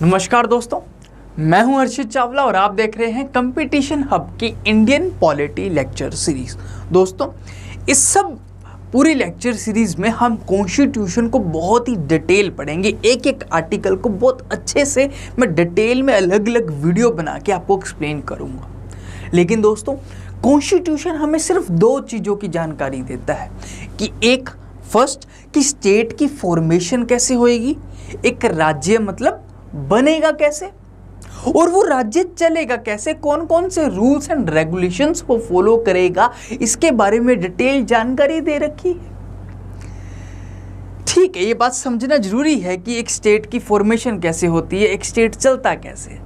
नमस्कार दोस्तों, मैं हूं हर्षित चावला और आप देख रहे हैं कंपटीशन हब की इंडियन पॉलिटी लेक्चर सीरीज। दोस्तों, इस सब पूरी लेक्चर सीरीज में हम कॉन्स्टिट्यूशन को बहुत ही डिटेल पढ़ेंगे। एक एक आर्टिकल को बहुत अच्छे से मैं डिटेल में अलग अलग वीडियो बना के आपको एक्सप्लेन करूंगा। लेकिन दोस्तों, कॉन्स्टिट्यूशन हमें सिर्फ दो चीज़ों की जानकारी देता है कि एक फर्स्ट कि स्टेट की फॉर्मेशन कैसे होएगी, एक राज्य मतलब बनेगा कैसे, और वो राज्य चलेगा कैसे, कौन कौन से रूल्स एंड रेगुलेशंस वो फॉलो करेगा, इसके बारे में डिटेल जानकारी दे रखी है। ठीक है, ये बात समझना जरूरी है कि एक स्टेट की फॉर्मेशन कैसे होती है, एक स्टेट चलता कैसे है।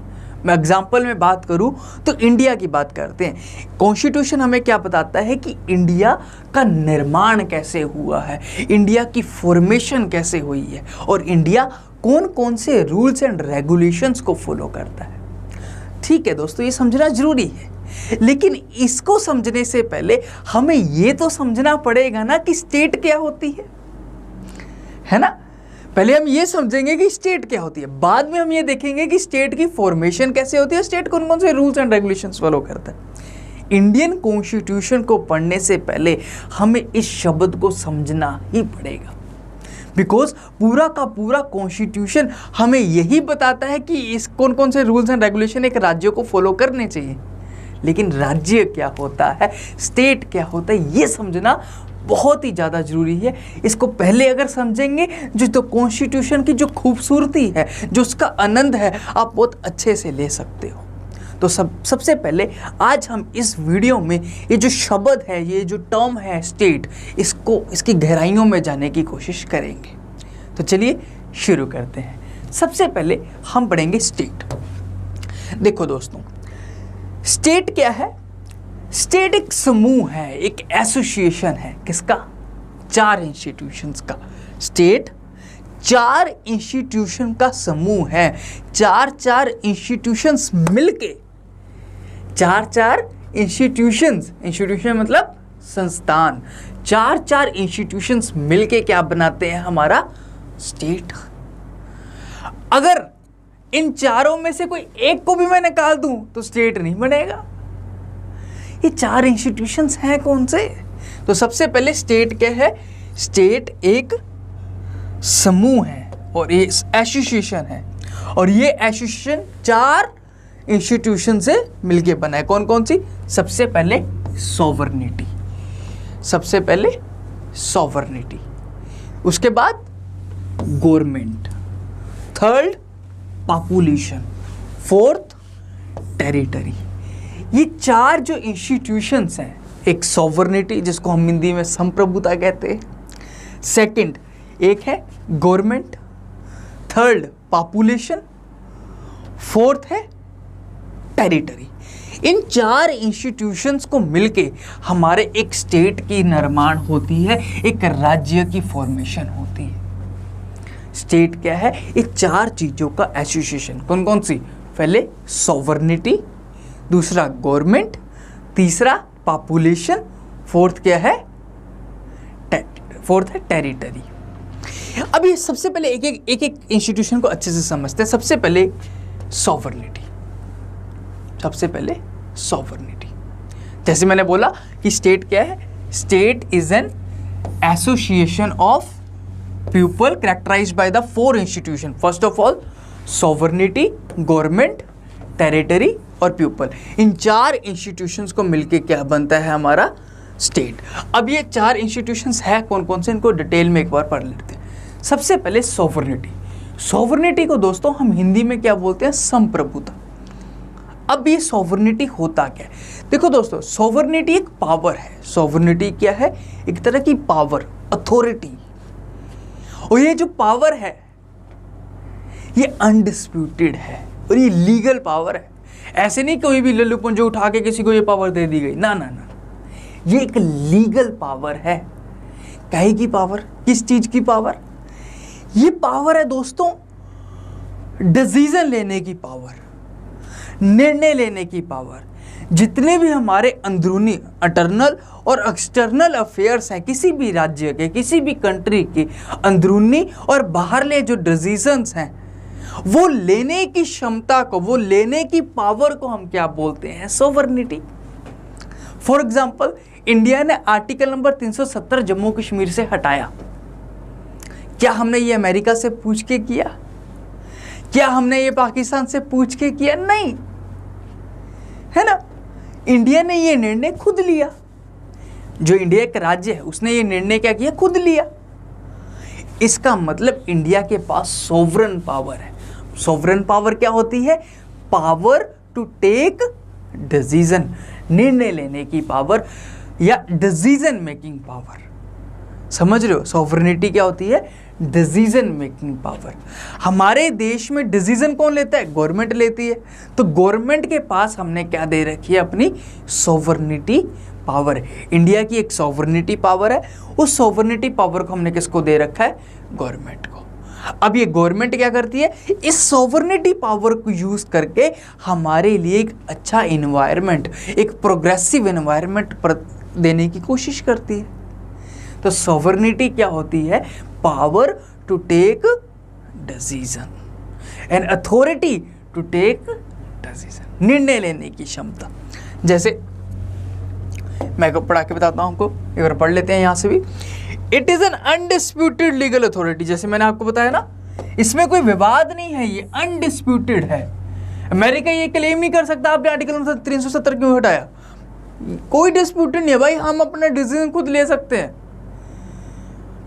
मैं एग्जाम्पल में बात करूं तो इंडिया की बात करते हैं। कॉन्स्टिट्यूशन हमें क्या बताता है कि इंडिया का निर्माण कैसे हुआ है, इंडिया की फॉर्मेशन कैसे हुई है, और इंडिया कौन कौन से रूल्स एंड रेगुलेशंस को फॉलो करता है। ठीक है दोस्तों, ये समझना जरूरी है। लेकिन इसको समझने से पहले हमें ये तो समझना पड़ेगा ना कि स्टेट क्या होती है ना। पहले हम ये समझेंगे कि स्टेट क्या होती है, बाद में हम ये देखेंगे कि स्टेट की फॉर्मेशन कैसे होती है, स्टेट कौन कौन से रूल्स एंड रेगुलेशंस फॉलो करता है। इंडियन कॉन्स्टिट्यूशन को पढ़ने से पहले हमें इस शब्द को समझना ही पड़ेगा, बिकॉज पूरा का पूरा कॉन्स्टिट्यूशन हमें यही बताता है कि इस कौन कौन से रूल्स एंड रेगुलेशन एक राज्य को फॉलो करने चाहिए। लेकिन राज्य क्या होता है, स्टेट क्या होता है, ये समझना बहुत ही ज़्यादा ज़रूरी है। इसको पहले अगर समझेंगे तो कॉन्स्टिट्यूशन की जो खूबसूरती है, जो उसका आनंद है, आप बहुत अच्छे से ले सकते हो। तो सबसे पहले आज हम इस वीडियो में ये जो शब्द है, ये जो टर्म है स्टेट, इसकी गहराइयों में जाने की कोशिश करेंगे। तो चलिए शुरू करते हैं। सबसे पहले हम पढ़ेंगे स्टेट। देखो दोस्तों, स्टेट क्या है? स्टेट एक समूह है, एक एसोसिएशन है। किसका? चार इंस्टीट्यूशंस का। स्टेट चार इंस्टीट्यूशन का समूह है। चार इंस्टीट्यूशंस मिलके, चार इंस्टीट्यूशन मतलब संस्थान, चार इंस्टीट्यूशंस मिलके क्या बनाते हैं? हमारा स्टेट। अगर इन चारों में से कोई एक को भी मैं निकाल दूं तो स्टेट नहीं बनेगा। ये चार इंस्टीट्यूशंस हैं कौन से? तो सबसे पहले स्टेट क्या है? स्टेट एक समूह है और ये एसोसिएशन है, और ये एसोसिएशन चार इंस्टीट्यूशन से मिलके बना है। कौन कौन सी? सबसे पहले सॉवरनिटी, उसके बाद government, third population, fourth territory. ये चार जो इंस्टीट्यूशंस हैं, एक सॉवरनिटी जिसको हम हिंदी में संप्रभुता कहते हैं, सेकंड एक है गवर्नमेंट, थर्ड पॉपुलेशन, फोर्थ है टेरिटरी। इन चार इंस्टीट्यूशंस को मिलके हमारे एक स्टेट की निर्माण होती है, एक राज्य की फॉर्मेशन होती है। स्टेट क्या है? ये चार चीजों का एसोसिएशन। कौन कौन सी? पहले सॉवरनिटी, दूसरा गवर्नमेंट, तीसरा पॉपुलेशन, फोर्थ क्या है? फोर्थ है टेरिटरी। अब ये सबसे पहले एक एक इंस्टीट्यूशन को अच्छे से समझते हैं। सबसे पहले सॉवरनिटी। जैसे मैंने बोला कि स्टेट क्या है? State is an association of people characterised by the four institution. First of all sovereignty, government, territory और पीपल। इन चार इंस्टीट्यूशंस को मिलके क्या बनता है? हमारा स्टेट। अब ये चार इंस्टीट्यूशंस है कौन कौन से, इनको डिटेल में एक बार पढ़ लेते हैं। सबसे पहले सॉवरनिटी को दोस्तों हम हिंदी में क्या बोलते हैं? संप्रभुता। अब ये सॉवरनिटी होता क्या है? देखो दोस्तों, सॉवरनिटी एक पावर है। सॉवरनिटी क्या है? एक तरह की पावर, अथॉरिटी। और ये जो पावर है ये अनडिस्प्यूटेड है और ये लीगल पावर है। ऐसे नहीं कोई भी लल्लू पंजो उठा के किसी को ये पावर दे दी गई, ना ना ना, ये एक लीगल पावर है। काहे की पावर? किस चीज की पावर? ये पावर है दोस्तों डिसीजन लेने की पावर, निर्णय लेने की पावर। जितने भी हमारे अंदरूनी इंटरनल और एक्सटर्नल अफेयर्स हैं किसी भी राज्य के, किसी भी कंट्री के अंदरूनी और बाहरले जो डिसीजंस हैं वो लेने की क्षमता को, वो लेने की पावर को हम क्या बोलते हैं? सॉवरेनिटी। फॉर एग्जाम्पल, इंडिया ने आर्टिकल नंबर 370 जम्मू कश्मीर से हटाया। क्या हमने ये अमेरिका से पूछ के किया? क्या हमने ये पाकिस्तान से पूछ के किया? नहीं, है ना। इंडिया ने ये निर्णय खुद लिया। जो इंडिया एक राज्य है उसने ये निर्णय क्या किया? खुद लिया। इसका मतलब इंडिया के पास सोवरेन पावर है। सोवरेन पावर क्या होती है? पावर टू टेक डिसीजन, निर्णय लेने की पावर या डिसीजन मेकिंग पावर। समझ रहे हो? सोवरेनिटी क्या होती है? Decision making power. हमारे देश में डिसीजन कौन लेता है? गवर्नमेंट लेती है। तो गवर्नमेंट के पास हमने क्या दे रखी है? अपनी सोवरेनिटी पावर। इंडिया की एक सोवरेनिटी पावर है। उस सोवरेनिटी पावर को हमने किसको दे रखा है? गवर्नमेंट को। अब ये गवर्नमेंट क्या करती है? इस सोवरेनिटी पावर को यूज करके हमारे लिए एक अच्छा इन्वायरमेंट, एक प्रोग्रेसिव इन्वायरमेंट देने की कोशिश करती है। तो सोवरेनिटी क्या होती है? Power to take decision and authority to take decision, निर्णय लेने की क्षमता। जैसे मैं पढ़ा के बताता हूं आपको, एक बार पढ़ लेते हैं यहां से भी। It is an undisputed legal authority. जैसे मैंने आपको बताया ना, इसमें कोई विवाद नहीं है, ये अनडिस्प्यूटेड है। अमेरिका ये क्लेम नहीं कर सकता आपने आर्टिकल 370 क्यों हटाया। कोई डिस्प्यूटेड नहीं है भाई, हम अपना डिसीजन खुद ले सकते हैं।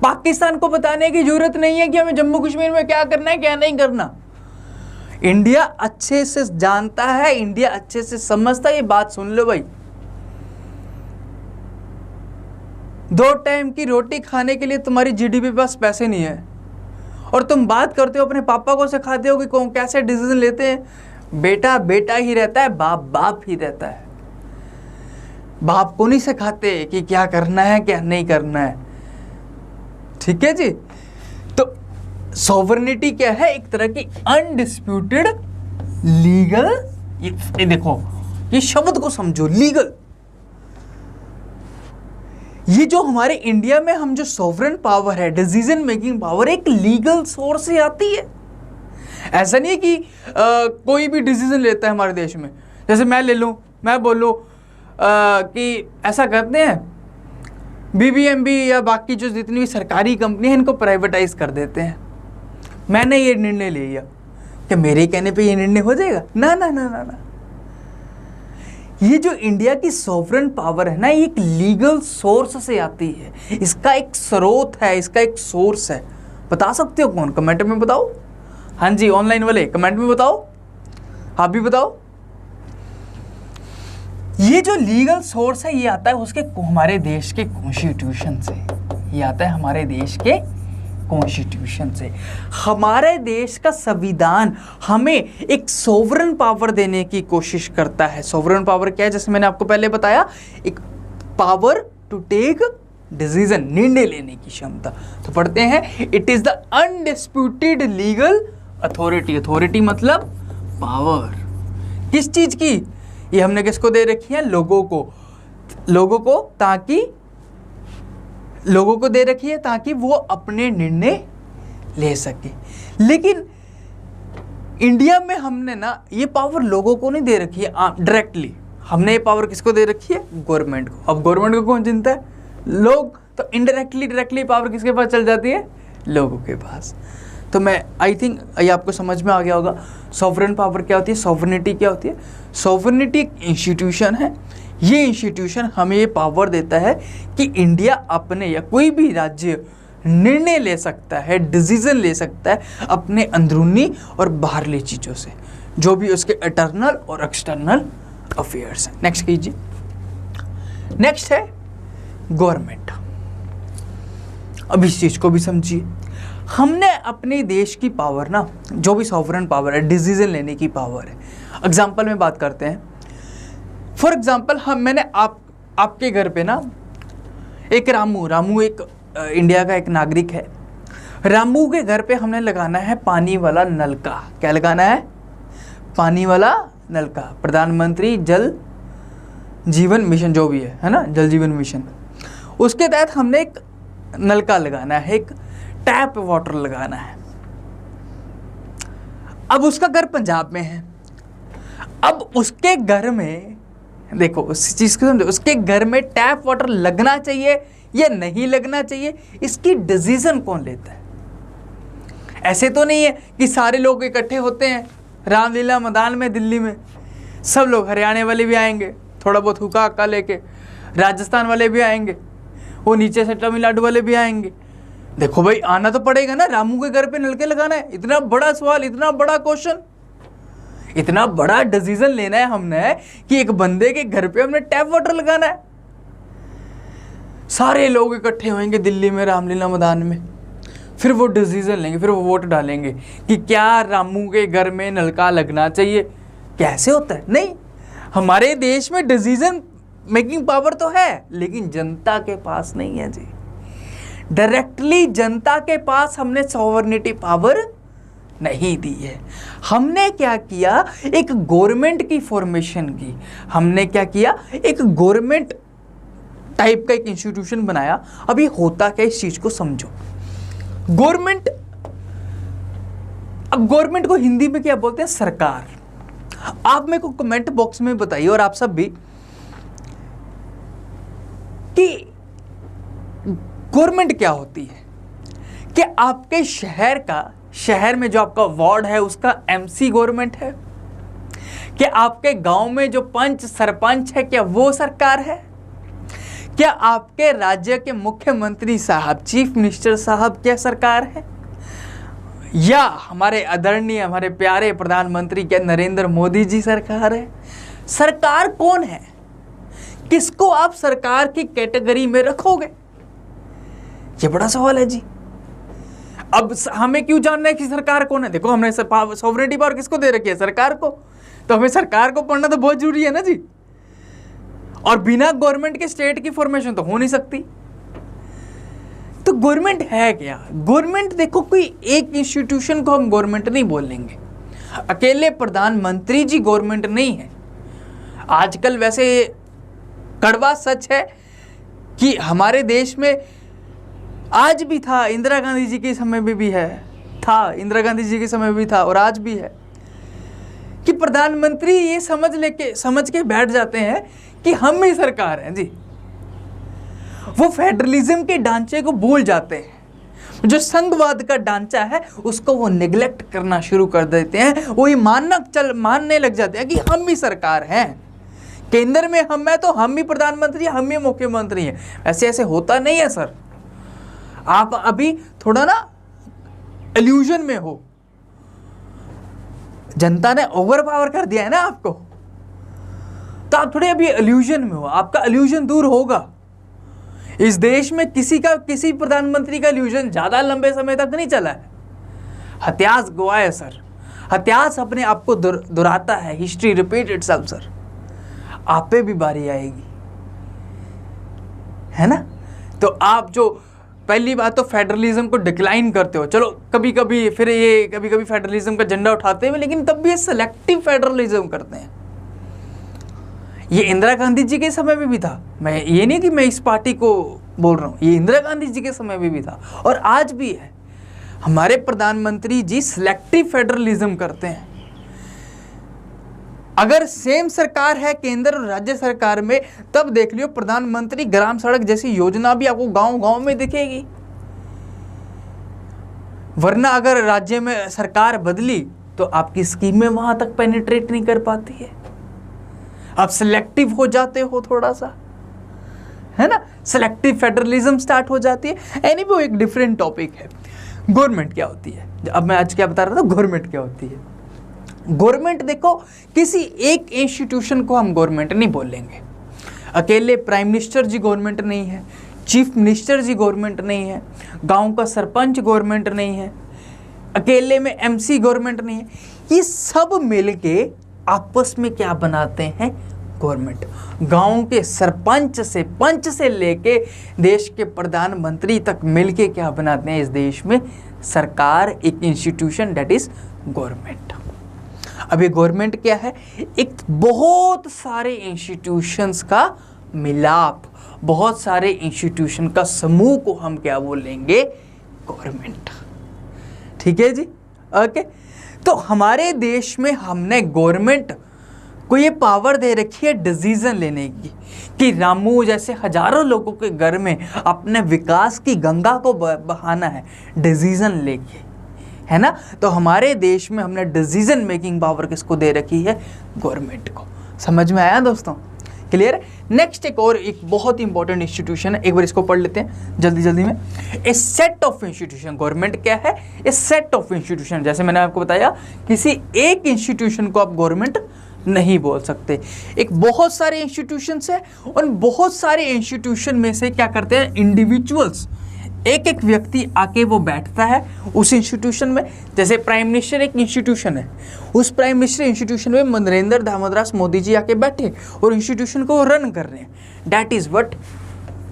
पाकिस्तान को बताने की जरूरत नहीं है कि हमें जम्मू कश्मीर में क्या करना है क्या नहीं करना। इंडिया अच्छे से जानता है, इंडिया अच्छे से समझता है। ये बात सुन लो भाई, 2 टाइम की रोटी खाने के लिए तुम्हारी जीडीपी पास पैसे नहीं है और तुम बात करते हो, अपने पापा को सिखाते हो कि कौन कैसे डिसीजन लेते हैं। बेटा बेटा ही रहता है, बाप बाप ही रहता है। बाप को नहीं सिखाते कि क्या करना है क्या नहीं करना है। ठीक है जी। तो सॉवरेनिटी क्या है? एक तरह की अनडिस्प्यूटेड लीगल, ये देखो, ये शब्द को समझो, लीगल। ये जो हमारे इंडिया में हम जो सॉवरेन पावर है, डिसीजन मेकिंग पावर, एक लीगल सोर्स से आती है। ऐसा नहीं है कि कोई भी डिसीजन लेता है हमारे देश में। जैसे मैं ले लूं, मैं बोलूं कि ऐसा करते हैं, बीबीएमबी या बाकी जो जितनी भी सरकारी कंपनी है इनको प्राइवेटाइज कर देते हैं। मैंने ये निर्णय ले लिया, क्या मेरे कहने पे ये निर्णय हो जाएगा? ना ना ना ना ना। ये जो इंडिया की सॉवरेन पावर है ना, ये एक लीगल सोर्स से आती है। इसका एक स्रोत है, इसका एक सोर्स है। बता सकते हो कौन? कमेंट में बताओ। हाँ जी, ऑनलाइन वाले कमेंट में बताओ, आप भी बताओ। ये जो लीगल सोर्स है ये आता है उसके हमारे देश के कॉन्स्टिट्यूशन से। ये आता है हमारे देश के कॉन्स्टिट्यूशन से। हमारे देश का संविधान हमें एक सोवरेन पावर देने की कोशिश करता है। सोवरेन पावर क्या है? जैसे मैंने आपको पहले बताया, एक पावर टू टेक डिसीजन, निर्णय लेने की क्षमता। तो पढ़ते हैं, it is the undisputed legal authority. Authority मतलब पावर। किस चीज की? ये हमने किसको दे रखी है? लोगों को। लोगों को, ताकि लोगों को दे रखी है ताकि वो अपने निर्णय ले सके। लेकिन इंडिया में हमने ना ये पावर लोगों को नहीं दे रखी है डायरेक्टली। हमने ये पावर किसको दे रखी है? गवर्नमेंट को। अब गवर्नमेंट को कौन चिंता है? लोग। तो इनडायरेक्टली डायरेक्टली पावर किसके पास चल जाती है? लोगों के पास। तो मैं आई थिंक ये आपको समझ में आ गया होगा। सॉवरेन पावर क्या होती है, सॉवरेनिटी क्या होती है। सॉवरेनिटी एक इंस्टीट्यूशन है। ये इंस्टीट्यूशन हमें ये पावर देता है कि इंडिया अपने या कोई भी राज्य निर्णय ले सकता है, डिसीजन ले सकता है अपने अंदरूनी और बाहरली चीज़ों से, जो भी उसके इंटरनल और एक्सटर्नल अफेयर्स हैं। नेक्स्ट कीजिए। नेक्स्ट है गवर्नमेंट। अब इस चीज़ को भी समझिए। हमने अपने देश की पावर ना, जो भी सॉवरेन पावर है, डिसीजन लेने की पावर है। एग्जाम्पल में बात करते हैं। फॉर एग्जाम्पल मैंने आपके घर पे ना एक रामू एक इंडिया का एक नागरिक है। रामू के घर पे हमने लगाना है पानी वाला नलका। क्या लगाना है? पानी वाला नलका। प्रधानमंत्री जल जीवन मिशन जो भी है ना, जल जीवन मिशन, उसके तहत हमने एक नलका लगाना है, एक टैप वाटर लगाना है। अब उसका घर पंजाब में है, अब उसके घर में देखो उस चीज को समझो, उसके घर में टैप वाटर लगना चाहिए या नहीं लगना चाहिए, इसकी डिसीजन कौन लेता है? ऐसे तो नहीं है कि सारे लोग इकट्ठे होते हैं रामलीला मैदान में दिल्ली में, सब लोग हरियाणा वाले भी आएंगे, थोड़ा बहुत हुक्का हक्का लेके, राजस्थान वाले भी आएंगे, वो नीचे से तमिलनाडु वाले भी आएंगे। देखो भाई आना तो पड़ेगा ना, रामू के घर पे नलके लगाना है, इतना बड़ा सवाल, इतना बड़ा क्वेश्चन, इतना बड़ा डिसीजन लेना है हमने कि एक बंदे के घर पे हमने टैप वाटर लगाना है। सारे लोग इकट्ठे होंगे दिल्ली में रामलीला मैदान में, फिर वो डिसीजन लेंगे, फिर वो वोट डालेंगे कि क्या रामू के घर में नलका लगना चाहिए। कैसे होता है? नहीं, हमारे देश में डिसीजन मेकिंग पावर तो है, लेकिन जनता के पास नहीं है जी। डायरेक्टली जनता के पास हमने सॉवरेनिटी पावर नहीं दी है। हमने क्या किया, एक गवर्नमेंट की फॉर्मेशन की, हमने क्या किया, एक गवर्नमेंट टाइप का एक इंस्टीट्यूशन बनाया। अभी होता क्या, इस चीज को समझो। गवर्नमेंट, अब गवर्नमेंट को हिंदी में क्या बोलते हैं? सरकार। आप मेरे को कमेंट बॉक्स में बताइए, और आप सब भी, कि गवर्नमेंट क्या होती है? कि आपके शहर में जो आपका वार्ड है उसका एमसी गवर्नमेंट है? क्या आपके गांव में जो पंच सरपंच है क्या वो सरकार है? क्या आपके राज्य के मुख्यमंत्री साहब, चीफ मिनिस्टर साहब क्या सरकार है? या हमारे आदरणीय, हमारे प्यारे प्रधानमंत्री क्या नरेंद्र मोदी जी सरकार है? सरकार कौन है? किसको आप सरकार की कैटेगरी में रखोगे? ये बड़ा सवाल है जी। अब हमें क्यों जानना है कि सरकार कौन है? देखो हमने सॉवरेनिटी पावर किसको दे रखी है? सरकार को। तो हमें सरकार को पढ़ना तो बहुत जरूरी है ना जी। और बिना गवर्नमेंट के स्टेट की फॉर्मेशन तो हो नहीं सकती। तो गवर्नमेंट है क्या? गवर्नमेंट देखो, कोई एक इंस्टीट्यूशन को हम गवर्नमेंट नहीं बोलेंगे। अकेले प्रधानमंत्री जी गवर्नमेंट नहीं है। आजकल वैसे कड़वा सच है कि हमारे देश में आज भी था, इंदिरा गांधी जी के समय में भी है, था इंदिरा गांधी जी के समय भी था और आज भी है, कि प्रधानमंत्री ये समझ के बैठ जाते हैं कि हम ही सरकार हैं जी। वो फेडरलिज्म के ढांचे को भूल जाते हैं। जो संघवाद का ढांचा है उसको वो निगलेक्ट करना शुरू कर देते हैं। वो ये मानने लग जाते हैं कि हम ही सरकार हैं, केंद्र में हम हैं तो हम ही प्रधानमंत्री, हम ही मुख्यमंत्री हैं। ऐसे होता नहीं है सर। आप अभी थोड़ा ना इल्यूजन में हो। जनता ने ओवर पावर कर दिया है ना आपको, तो आप थोड़े अभी इल्यूजन में हो। आपका इल्यूजन दूर होगा। इस देश में किसी प्रधानमंत्री का इल्यूजन ज्यादा लंबे समय तक नहीं चला है। इतिहास गवाह है सर। इतिहास अपने आप को दोहराता है। History repeat itself sir. आप पे भी बारी आएगी, है ना? तो आप जो पहली बात तो फेडरलिज्म को डिक्लाइन करते हो, चलो कभी कभी फेडरलिज्म का झंडा उठाते हैं, लेकिन तब भी सेलेक्टिव फेडरलिज्म करते हैं। ये इंदिरा गांधी जी के समय में भी था। मैं ये नहीं कि मैं इस पार्टी को बोल रहा हूँ, ये इंदिरा गांधी जी के समय में भी था और आज भी है। हमारे प्रधानमंत्री जी सिलेक्टिव फेडरलिज्म करते हैं। अगर सेम सरकार है केंद्र और राज्य सरकार में, तब देख लियो प्रधानमंत्री ग्राम सड़क जैसी योजना भी आपको गांव-गांव में दिखेगी। वरना अगर राज्य में सरकार बदली तो आपकी स्कीमें वहां तक पेनिट्रेट नहीं कर पाती है। आप सिलेक्टिव हो जाते हो थोड़ा सा, है ना? सिलेक्टिव फेडरलिज्म स्टार्ट हो जाती है। एनीवे वो एक डिफरेंट टॉपिक है। गवर्नमेंट क्या होती है? अब मैं आज क्या बता रहा था, गवर्नमेंट क्या होती है। गवर्नमेंट देखो, किसी एक इंस्टीट्यूशन को हम गवर्नमेंट नहीं बोलेंगे। अकेले प्राइम मिनिस्टर जी गवर्नमेंट नहीं है, चीफ मिनिस्टर जी गवर्नमेंट नहीं है, गांव का सरपंच गवर्नमेंट नहीं है, अकेले में एमसी गवर्नमेंट नहीं है। ये सब मिलके आपस में क्या बनाते हैं? गवर्नमेंट। गांव के सरपंच से, पंच से लेके देश के प्रधानमंत्री तक मिलके क्या बनाते हैं इस देश में? सरकार, एक इंस्टीट्यूशन, दैट इज गवर्नमेंट। अब ये गवर्नमेंट क्या है? एक बहुत सारे इंस्टीट्यूशंस का मिलाप, बहुत सारे इंस्टीट्यूशन का समूह को हम क्या बोलेंगे? गवर्नमेंट। ठीक है जी, ओके। तो हमारे देश में हमने गवर्नमेंट को ये पावर दे रखी है डिसीजन लेने की कि रामू जैसे हजारों लोगों के घर में अपने विकास की गंगा को बहाना है डिसीजन लेके, है ना। तो हमारे देश में हमने डिसीजन मेकिंग पावर किसको दे रखी है? गवर्नमेंट को। समझ में आया दोस्तों? क्लियर? नेक्स्ट एक बहुत इंपॉर्टेंट इंस्टीट्यूशन है, एक बार इसको पढ़ लेते हैं जल्दी जल्दी में। ए सेट ऑफ इंस्टीट्यूशन। गवर्नमेंट क्या है? ए सेट ऑफ इंस्टीट्यूशन। जैसे मैंने आपको बताया, किसी एक इंस्टीट्यूशन को आप गवर्नमेंट नहीं बोल सकते, एक बहुत सारे इंस्टीट्यूशंस है। उन बहुत सारे इंस्टीट्यूशन में से क्या करते हैं इंडिविजुअल्स, एक एक व्यक्ति आके वो बैठता है उस इंस्टीट्यूशन में। जैसे प्राइम मिनिस्टर एक इंस्टीट्यूशन है, उस प्राइम मिनिस्टर इंस्टीट्यूशन में नरेंद्र दामोदर मोदी जी आके बैठे और इंस्टीट्यूशन को रन कर रहे हैं। That is what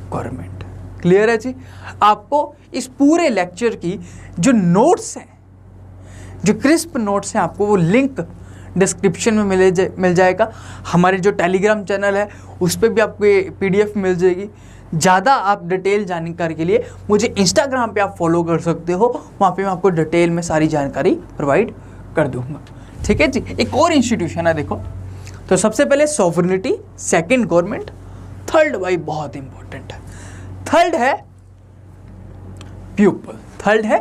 government. Clear है जी? आपको इस पूरे लेक्चर की जो नोट्स हैं, जो क्रिस्प नोट्स हैं, आपको वो लिंक डिस्क्रिप्शन में मिल जाएगा। हमारे जो टेलीग्राम चैनल है उस पर भी आपको ये PDF मिल जाएगी। ज़्यादा आप डिटेल जानकारी के लिए मुझे इंस्टाग्राम पे आप फॉलो कर सकते हो, वहाँ पे मैं आपको डिटेल में सारी जानकारी प्रोवाइड कर दूँगा। ठीक है जी? एक और इंस्टीट्यूशन है देखो, तो सबसे पहले सॉवरेनिटी, सेकंड गवर्नमेंट, थर्ड भाई बहुत इंपॉर्टेंट है, थर्ड है प्यूपल। थर्ड है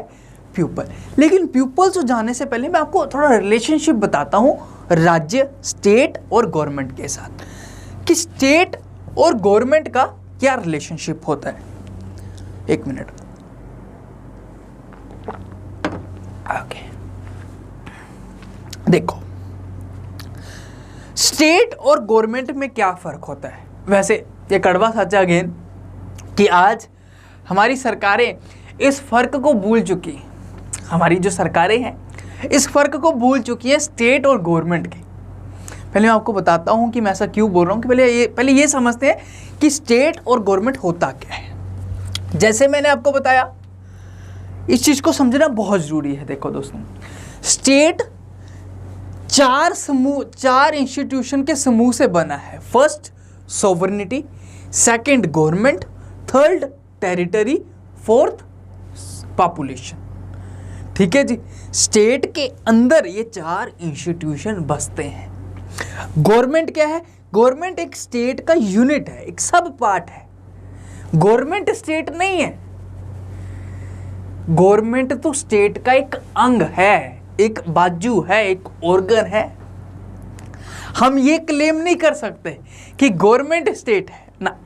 प्यूपल। लेकिन प्यूपल से जाने से पहले मैं आपको थोड़ा रिलेशनशिप बताता हूँ राज्य, स्टेट और गवर्नमेंट के साथ, कि स्टेट और गवर्नमेंट का क्या रिलेशनशिप होता है। एक मिनट। ओके, देखो स्टेट और गवर्नमेंट में क्या फर्क होता है। वैसे ये कड़वा सच है अगेन कि आज हमारी सरकारें इस फर्क को भूल चुकी, हमारी जो सरकारें हैं इस फर्क को भूल चुकी है स्टेट और गवर्नमेंट की। पहले मैं आपको बताता हूं कि मैं ऐसा क्यों बोल रहा हूं, कि पहले ये समझते हैं कि स्टेट और गवर्नमेंट होता क्या है। जैसे मैंने आपको बताया, इस चीज को समझना बहुत जरूरी है। देखो दोस्तों, स्टेट चार इंस्टीट्यूशन के समूह से बना है। First sovereignty, second government, third territory, fourth population. ठीक है जी? स्टेट के अंदर ये चार इंस्टीट्यूशन बसते हैं। गवर्नमेंट क्या है? गवर्नमेंट एक स्टेट का यूनिट है, एक सब पार्ट है। गवर्नमेंट स्टेट नहीं है, गवर्नमेंट तो स्टेट का एक अंग है, एक बाजू है, एक ऑर्गन है। हम ये क्लेम नहीं कर सकते कि गवर्नमेंट स्टेट है ना।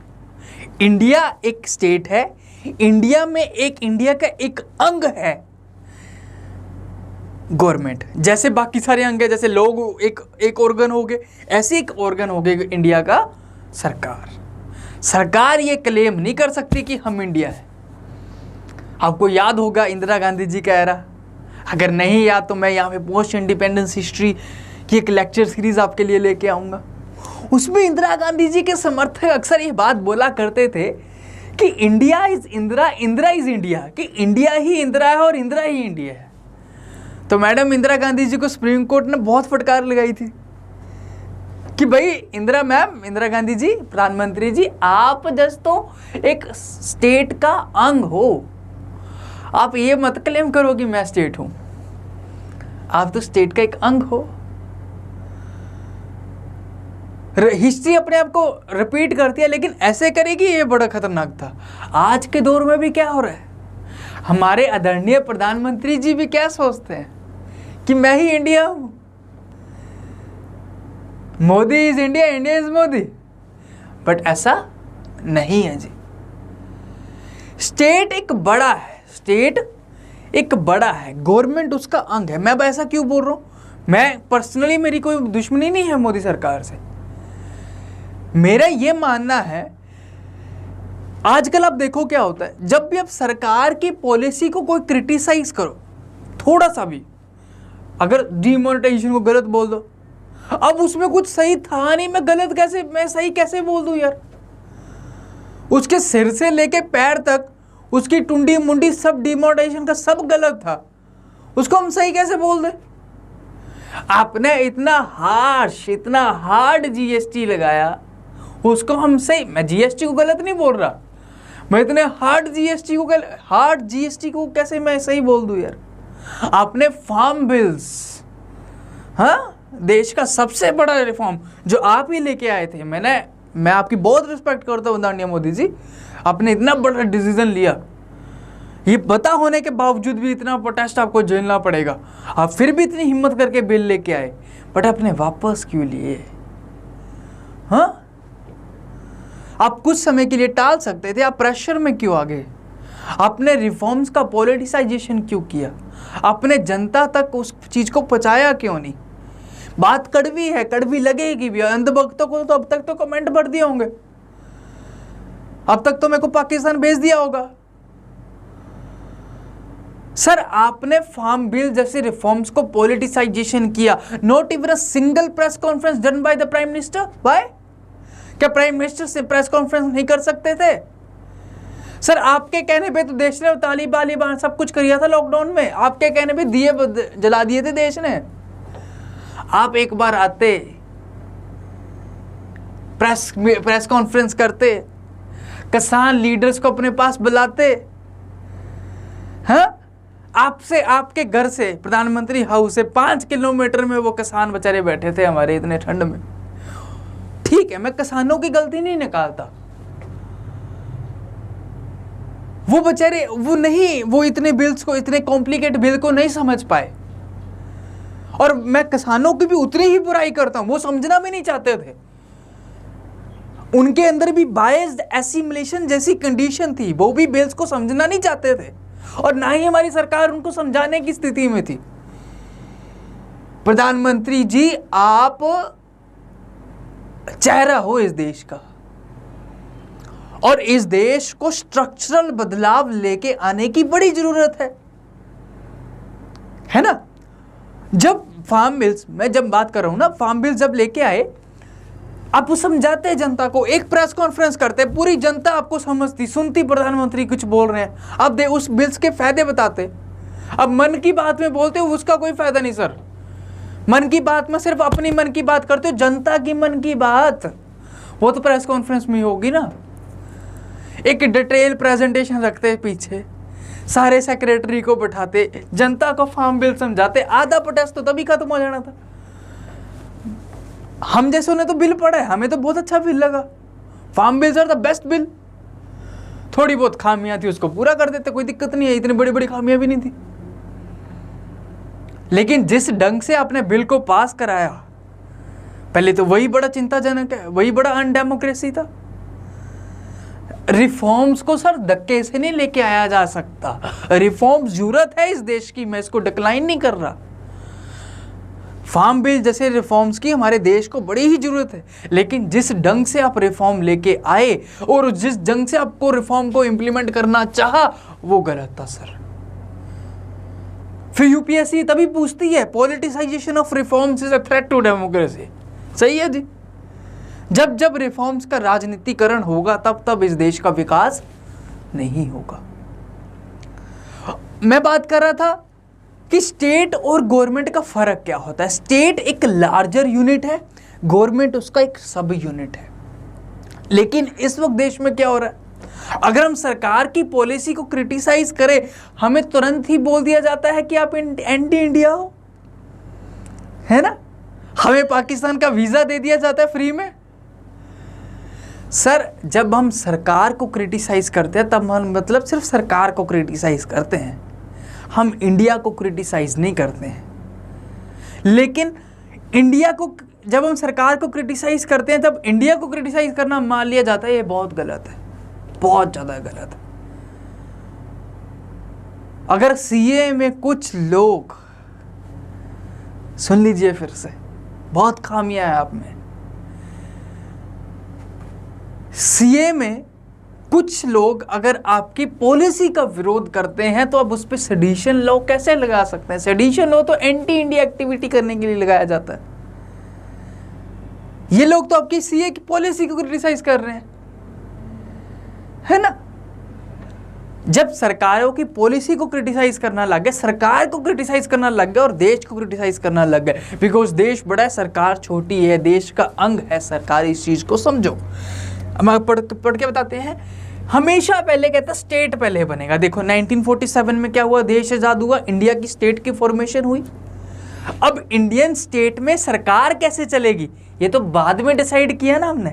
इंडिया एक स्टेट है, इंडिया में इंडिया का एक अंग है गवर्नमेंट। जैसे बाकी सारे अंग है, जैसे लोग एक ऑर्गन हो गए, ऐसे एक ऑर्गन हो गए इंडिया का सरकार। सरकार ये क्लेम नहीं कर सकती कि हम इंडिया है। आपको याद होगा इंदिरा गांधी जी का एरा, अगर नहीं याद तो मैं यहाँ पे पोस्ट इंडिपेंडेंस हिस्ट्री की एक लेक्चर सीरीज आपके लिए लेके आऊँगा। उसमें इंदिरा गांधी जी के समर्थक अक्सर ये बात बोला करते थे कि India is Indira, Indira is India, कि इंडिया ही इंदिरा है और इंदिरा ही इंडिया है। तो मैडम इंदिरा गांधी जी को सुप्रीम कोर्ट ने बहुत फटकार लगाई थी कि भाई इंदिरा मैम, इंदिरा गांधी जी, प्रधानमंत्री जी, आप जस्ट तो एक स्टेट का अंग हो, आप ये मत क्लेम करो कि मैं स्टेट हूं, आप तो स्टेट का एक अंग हो। हिस्ट्री अपने आप को रिपीट करती है, लेकिन ऐसे करेगी ये बड़ा खतरनाक था। आज के दौर में भी क्या हो रहा है, हमारे आदरणीय प्रधानमंत्री जी भी क्या सोचते हैं कि मैं ही इंडिया हूं, Modi is India, India is Modi. But ऐसा नहीं है जी। स्टेट एक बड़ा है, स्टेट एक बड़ा है, गवर्नमेंट उसका अंग है। मैं ऐसा क्यों बोल रहा हूं? मैं पर्सनली, मेरी कोई दुश्मनी नहीं है मोदी सरकार से। मेरा ये मानना है, आजकल आप देखो क्या होता है, जब भी आप सरकार की पॉलिसी को कोई क्रिटिसाइज करो थोड़ा सा भी, अगर डीमोनेटाइजेशन को गलत बोल दो, अब उसमें कुछ सही था नहीं, मैं सही कैसे बोल दूं यार? उसके सिर से लेके पैर तक, उसकी टुंडी मुंडी सब डीमोनेटाइजेशन का सब गलत था, उसको हम सही कैसे बोल दे? आपने इतना हार्ड जीएसटी लगाया, उसको हम सही, मैं जीएसटी को गलत नहीं बोल रहा, मैं इतने हार्ड जीएसटी को कैसे मैं सही बोल दूं यार? आपने फार्म बिल्स हाँ, देश का सबसे बड़ा रिफॉर्म जो आप ही लेके आए थे। मैं आपकी बहुत रिस्पेक्ट करता हूँ आदरणीय मोदी जी, आपने इतना बड़ा डिसीजन लिया, ये पता होने के बावजूद भी इतना प्रोटेस्ट आपको झेलना पड़ेगा, आप फिर भी इतनी हिम्मत करके बिल लेके आए, बट आपने वापस क्यों लिए? हाँ, आप कुछ समय के लिए टाल सकते थे, आप प्रेशर में क्यों आ गए? आपने रिफॉर्म्स का पॉलिटिसाइजेशन क्यों किया? आपने जनता तक उस चीज को पहुंचाया क्यों नहीं? बात कड़वी है, कड़वी लगेगी भी। अंधभक्तों को तो अब तक तो कमेंट भर दिए होंगे, अब तक तो मेरे को पाकिस्तान भेज दिया होगा। सर, आपने फार्म बिल जैसे रिफॉर्म्स को पॉलिटिसाइजेशन किया। Not even a single press conference done by the prime minister. Why? क्या प्राइम मिनिस्टर से प्रेस कॉन्फ्रेंस नहीं कर सकते थे? सर, आपके कहने पे तो देश ने तालिबान सब कुछ किया था लॉकडाउन में, आपके कहने पे दिए जला दिए थे देश ने। आप एक बार आते, प्रेस कॉन्फ्रेंस करते, किसान लीडर्स को अपने पास बुलाते। हाँ, आपसे, आपके घर से प्रधानमंत्री हाउस से 5 किलोमीटर में वो किसान बेचारे बैठे थे हमारे इतने ठंड में। ठीक है, मैं किसानों की गलती नहीं निकालता, वो बेचारे वो इतने बिल्स को, इतने कॉम्प्लिकेट बिल को नहीं समझ पाए, और मैं किसानों की भी उतनी ही बुराई करता हूं, वो समझना भी नहीं चाहते थे। उनके अंदर भी बायस्ड एसिमिलेशन जैसी कंडीशन थी, वो भी बिल्स को समझना नहीं चाहते थे, और ना ही हमारी सरकार उनको समझाने की स्थिति में थी। प्रधानमंत्री जी, आप चेहरा हो इस देश का, और इस देश को स्ट्रक्चरल बदलाव लेके आने की बड़ी जरूरत है ना। जब फार्म बिल्स, मैं जब बात कर रहा हूं ना, फार्म बिल्स जब लेके आए, आप वो समझाते हैं जनता को, एक प्रेस कॉन्फ्रेंस करते, पूरी जनता आपको समझती, सुनती, प्रधानमंत्री कुछ बोल रहे हैं, आप उस बिल्स के फायदे बताते। अब मन की बात में बोलते हो, उसका कोई फायदा नहीं सर। मन की बात में सिर्फ अपनी मन की बात करते हो, जनता की मन की बात वो तो प्रेस कॉन्फ्रेंस में होगी ना। एक डिटेल प्रेजेंटेशन रखते पीछे, सारे सेक्रेटरी को बैठाते, जनता को फार्म बिल समझाते, आधा प्रोटेस्ट तो तभी खत्म हो जाना था। हम जैसों ने तो बिल पढ़ा है, हमें तो बहुत अच्छा बिल लगा, farm bills are the best bill. थोड़ी बहुत खामियां थी उसको पूरा कर देते, कोई दिक्कत नहीं है, इतनी बड़ी बड़ी खामियां भी नहीं थी। लेकिन जिस ढंग से आपने बिल को पास कराया, पहले तो वही बड़ा चिंताजनक है, वही बड़ा अनडेमोक्रेसी था। रिफॉर्म्स को सर धक्के से नहीं लेके आया जा सकता, रिफॉर्म्स जरूरत है इस देश की, मैं इसको डिक्लाइन नहीं कर रहा। फार्म बिल जैसे रिफॉर्म्स की हमारे देश को बड़ी ही जरूरत है, लेकिन जिस ढंग से आप रिफॉर्म लेके आए और जिस ढंग से आपको रिफॉर्म को इंप्लीमेंट करना चाहा, वो गलत था सर। फिर यूपीएससी तभी पूछती है, politicisation of reforms is a threat to democracy. सही है जी। जब जब रिफॉर्म्स का राजनीतिकरण होगा, तब तब इस देश का विकास नहीं होगा। मैं बात कर रहा था कि स्टेट और गवर्नमेंट का फर्क क्या होता है। स्टेट एक लार्जर यूनिट है, गवर्नमेंट उसका एक सब यूनिट है। लेकिन इस वक्त देश में क्या हो रहा है, अगर हम सरकार की पॉलिसी को क्रिटिसाइज करें, हमें तुरंत ही बोल दिया जाता है कि आप एंटी इंडिया हो, है ना। हमें पाकिस्तान का वीजा दे दिया जाता है फ्री में। सर, जब हम सरकार को क्रिटिसाइज करते हैं, तब हम मतलब सिर्फ सरकार को क्रिटिसाइज करते हैं, हम इंडिया को क्रिटिसाइज नहीं करते हैं। लेकिन इंडिया को, जब हम सरकार को क्रिटिसाइज करते हैं, तब इंडिया को क्रिटिसाइज करना मान लिया जाता है ये बहुत गलत है, बहुत ज्यादा गलत है। अगर सीए में कुछ लोग, सुन लीजिए फिर से, बहुत खामियां हैं आप में। सीए में कुछ लोग अगर आपकी पॉलिसी का विरोध करते हैं, तो अब उस पर सेडिशन लॉ कैसे लगा सकते हैं? सेडिशन लॉ तो एंटी इंडिया एक्टिविटी करने के लिए लगाया जाता है। ये लोग तो आपकी सीए की पॉलिसी को क्रिटिसाइज कर रहे हैं, है ना। जब सरकारों की पॉलिसी को क्रिटिसाइज करना लग गए, सरकार को क्रिटिसाइज करना लग गए और देश को क्रिटिसाइज करना लग गए, बिकॉज देश बड़ा है, सरकार छोटी है, देश का अंग है सरकार, इस चीज को समझो। हम पढ़ के बताते हैं, हमेशा पहले कहता स्टेट पहले बनेगा। देखो 1947 में क्या हुआ, देश आजाद हुआ, इंडिया की स्टेट की फॉर्मेशन हुई। अब इंडियन स्टेट में सरकार कैसे चलेगी ये तो बाद में डिसाइड किया ना हमने,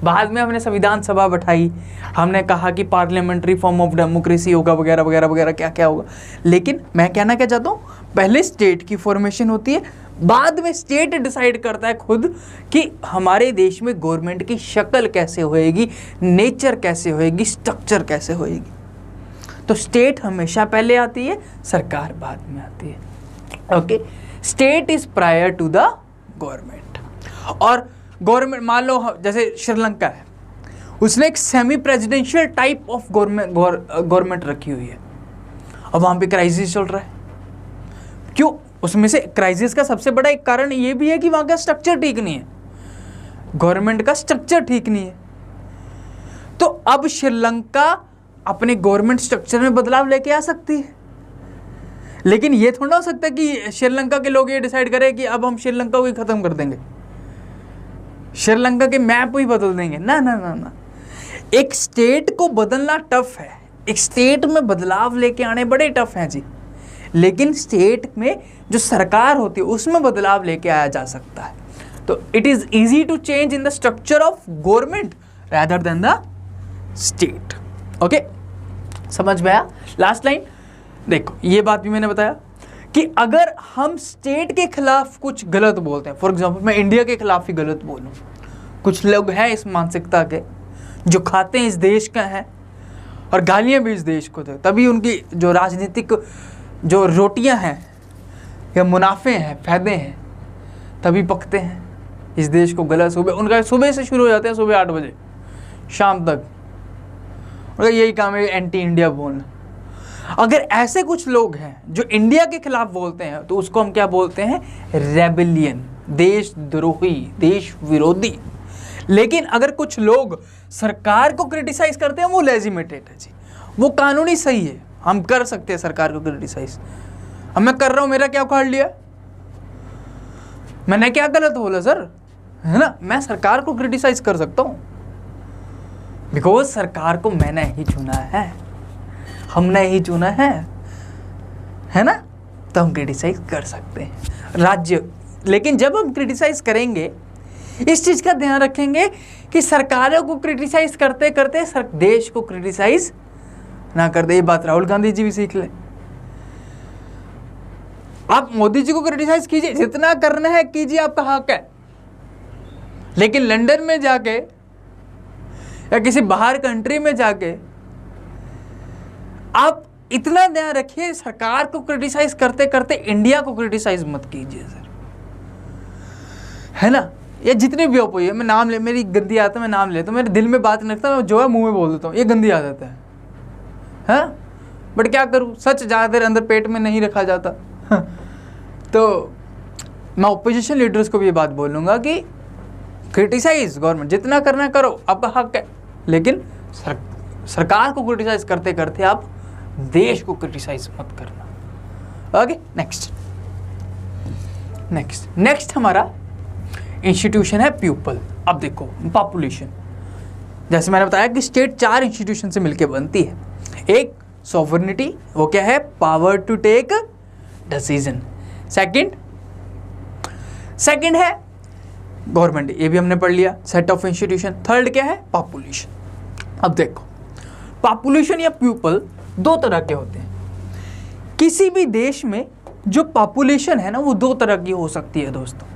बाद में हमने संविधान सभा बैठाई, हमने कहा कि पार्लियामेंट्री फॉर्म ऑफ डेमोक्रेसी होगा वगैरह वगैरह वगैरह क्या क्या होगा। लेकिन मैं कहना क्या चाहता हूँ, पहले स्टेट की फॉर्मेशन होती है, बाद में स्टेट डिसाइड करता है खुद कि हमारे देश में गवर्नमेंट की शक्ल कैसे होएगी, नेचर कैसे होएगी, स्ट्रक्चर कैसे होएगी। तो स्टेट हमेशा पहले आती है, सरकार बाद में आती है। Okay, state is prior to the government. और गवर्नमेंट मान लो जैसे श्रीलंका है, उसने एक semi presidential type of government रखी हुई है। अब वहां पे क्राइसिस चल रहा है, क्यों? उसमें से क्राइसिस का सबसे बड़ा एक कारण ये भी है कि वहां का स्ट्रक्चर ठीक नहीं है, गवर्नमेंट का स्ट्रक्चर ठीक नहीं है। तो अब श्रीलंका अपने गवर्नमेंट स्ट्रक्चर में बदलाव लेके आ सकती है, लेकिन ये थोड़ा हो सकता है कि श्रीलंका के लोग ये डिसाइड करें कि अब हम श्रीलंका को ही खत्म कर देंगे, श्रीलंका के मैप ही बदल देंगे। ना ना ना ना, एक स्टेट को बदलना टफ है, एक स्टेट में बदलाव लेके आने बड़े टफ हैं जी, लेकिन स्टेट में जो सरकार होती है उसमें बदलाव लेके आया जा सकता है। तो it is easy to change in the structure of government rather than the state. Okay, समझ में आया? लास्ट लाइन देखो, ये बात भी मैंने बताया कि अगर हम स्टेट के खिलाफ कुछ गलत बोलते हैं, फॉर एग्जांपल मैं इंडिया के खिलाफ ही गलत बोलूं, कुछ लोग हैं इस मानसिकता के जो खाते हैं इस देश का है और गालियां भी इस देश को दे, तभी उनकी जो राजनीतिक जो रोटियां हैं या मुनाफे हैं, फायदे हैं, तभी पकते हैं इस देश को गलत। उनका सुबह से शुरू हो जाते हैं, सुबह 8 बजे शाम तक, उनका यही काम है एंटी इंडिया बोलना। अगर ऐसे कुछ लोग हैं जो इंडिया के खिलाफ बोलते हैं तो उसको हम क्या बोलते हैं? रेबेलियन, देशद्रोही, देश विरोधी। लेकिन अगर कुछ लोग सरकार को क्रिटिसाइज करते हैं वो लेजिटिमेट है जी, वो कानूनी सही है, हम कर सकते हैं सरकार को क्रिटिसाइज। अब मैं कर रहा हूं, मेरा क्या उखाड़ लिया? मैंने क्या गलत बोला सर? है ना, मैं सरकार को क्रिटिसाइज कर सकता हूं बिकॉज सरकार को मैंने ही चुना है, हमने ही चुना है ना, तो हम क्रिटिसाइज कर सकते हैं राज्य। लेकिन जब हम क्रिटिसाइज करेंगे इस चीज का ध्यान रखेंगे कि सरकारों को क्रिटिसाइज करते करते देश को क्रिटिसाइज ना कर दे। ये बात राहुल गांधी जी भी सीख ले। आप मोदी जी को क्रिटिसाइज कीजिए, जितना करना है कीजिए, आपका हक है, लेकिन लंदन में जाके या किसी बाहर कंट्री में जाके आप इतना ध्यान रखिए सरकार को क्रिटिसाइज करते करते इंडिया को क्रिटिसाइज मत कीजिए सर, है ना। ये जितने भी ओपो है, मैं नाम ले, मेरी गंदी आदत है, मैं नाम लेता हूँ, मेरे दिल में बात नहीं रखता, मैं जो है मुंह में बोल देता हूँ, ये गंदी आदत है बट क्या करूँ, सच ज़्यादा देर अंदर पेट में नहीं रखा जाता। तो मैं ओपोजिशन लीडर्स को भी ये बात बोलूँगा कि क्रिटिसाइज गवर्नमेंट जितना करना करो, आपका हक है, लेकिन सरकार को क्रिटिसाइज करते करते आप देश को क्रिटिसाइज मत करना। ओके, नेक्स्ट हमारा इंस्टीट्यूशन है पीपल। अब देखो पॉपुलेशन, जैसे मैंने बताया कि स्टेट 4 इंस्टीट्यूशन से मिलकर बनती है। एक सॉवरेनिटी, वो क्या है? Power to take decision. Second है गवर्नमेंट, ये भी हमने पढ़ लिया, सेट ऑफ इंस्टीट्यूशन। थर्ड क्या है? पॉपुलेशन। अब देखो पॉपुलेशन या पीपल 2 तरह के होते हैं। किसी भी देश में जो पॉपुलेशन है ना वो 2 तरह की हो सकती है दोस्तों,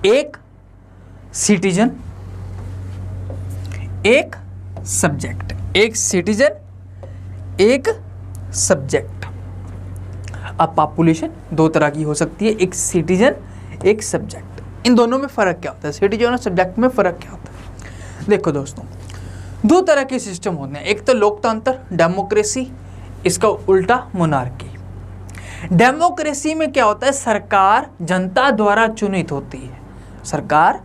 एक सिटीजन, एक सब्जेक्ट। एक सिटीजन, एक सब्जेक्ट। अब पॉपुलेशन 2 तरह की हो सकती है, एक सिटीजन, एक सब्जेक्ट। इन दोनों में फर्क क्या होता है? सिटीजन और सब्जेक्ट में फर्क क्या होता है? देखो दोस्तों, 2 तरह के सिस्टम होते हैं, एक तो लोकतंत्र, डेमोक्रेसी, इसका उल्टा मोनार्की। डेमोक्रेसी में क्या होता है? सरकार जनता द्वारा चुनित होती है, सरकार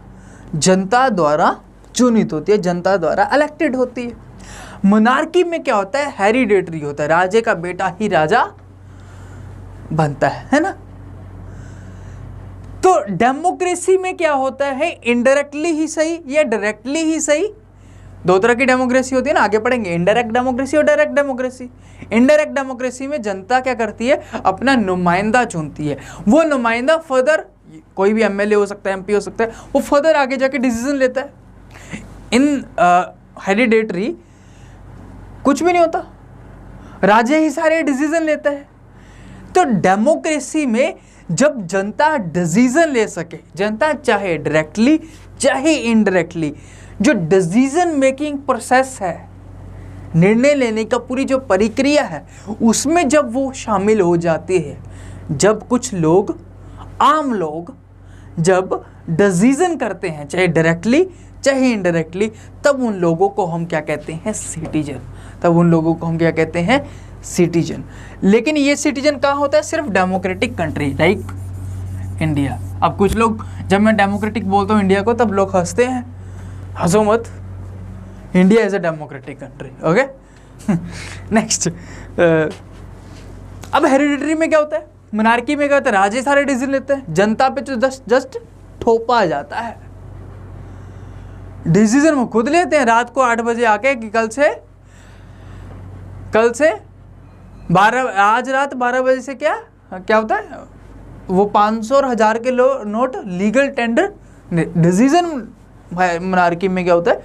जनता द्वारा चुनित होती है, जनता द्वारा इलेक्टेड होती है। मोनार्की में क्या होता है? हेरिडेटरी होता है, राजे का बेटा ही राजा बनता है ना। तो डेमोक्रेसी में क्या होता है? इनडायरेक्टली ही सही या डायरेक्टली ही सही, दो तरह की डेमोक्रेसी होती है ना, आगे पढ़ेंगे, इनडायरेक्ट डेमोक्रेसी और डायरेक्ट डेमोक्रेसी। इनडायरेक्ट डेमोक्रेसी में जनता क्या करती है, अपना नुमाइंदा चुनती है, वो नुमाइंदा फर्दर, कोई भी एमएलए हो सकता है, एमपी हो सकता है, वो फर्दर आगे जाके डिसीजन लेता है। इन हेरिडेटरी कुछ भी नहीं होता, राजा ही सारे डिसीजन लेता है। तो डेमोक्रेसी में जब जनता डिसीजन ले सके, जनता चाहे डायरेक्टली चाहे इनडायरेक्टली, जो डिसीजन मेकिंग प्रोसेस है, निर्णय लेने का पूरी जो प्रक्रिया है, उसमें जब वो शामिल हो जाती है, जब कुछ लोग, आम लोग जब डिसीजन करते हैं, चाहे डायरेक्टली चाहे इनडायरेक्टली, तब उन लोगों को हम क्या कहते हैं, सिटीजन। तब उन लोगों को हम क्या कहते हैं, सिटीजन। लेकिन ये सिटीजन कहाँ होता है, सिर्फ डेमोक्रेटिक कंट्री लाइक इंडिया। अब कुछ लोग, जब मैं डेमोक्रेटिक बोलता हूँ इंडिया को, तब लोग हंसते हैं, हंसो मत, India is a democratic country, okay. Next, अब हेरिडिटरी में क्या होता है, मोनार्की में क्या होता है, राजे सारे डिसीजन लेते हैं, जनता पे तो जस्ट थोपा जाता है, डिसीजन वो खुद लेते हैं। रात को 8 बजे आके कि कल से 12, आज रात 12 बजे से क्या होता है, वो 500 और 1000 के note legal tender, decision monarchy में क्या होता है,